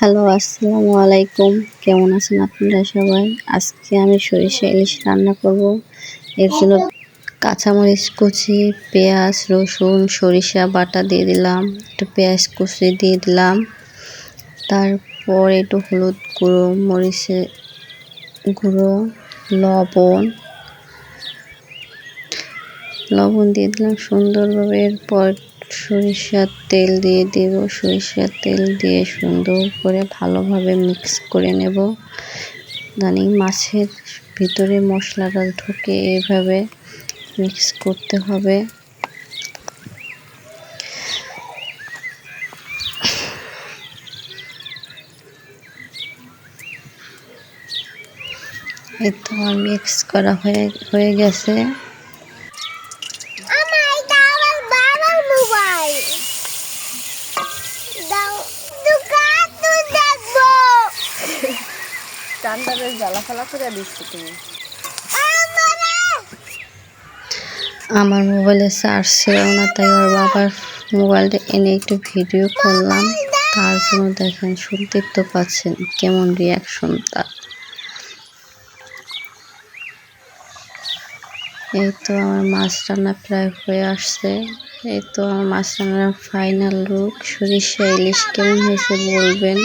Hello, আসসালামু আলাইকুম। কেমন আছেন আপনারা সবাই? আজকে আমি সরিষা ইলিশ রান্না করব। এর জন্য কাঁচামরিচ কুচি, পেঁয়াজ, রসুন, সরিষা বাটা দিয়ে দিলাম, একটু পেঁয়াজ কুচি দিয়ে দিলাম, তারপর একটু হলুদ গুঁড়ো, মরিচের গুঁড়ো, লবণ দিয়ে দিলাম সুন্দরভাবে। এরপর সরিষার তেল দিয়ে দেব। সরিষার তেল দিয়ে সুন্দর করে ভালোভাবে মিক্স করে নেব। জানি মাছের ভিতরে মশলাটা ঢুকে এভাবে মিক্স করতে হবে। এই তো আমার মিক্স করা হয়ে গেছে। আমার মোবাইলে চার্জ ছিল না, তাই ওর বাবার মোবাইলটা এনে একটু ভিডিও করলাম। তার জন্য দেখেন, শুনতেই তো পাচ্ছেন কেমন রিয়াকশন তার। এই তো আমার মাছ রান্না প্রায় হয়ে আসছে। এই তো আমার মাছ রান্নার ফাইনাল লুক। সরিষা ইলিশ কেমন হয়েছে বলবেন।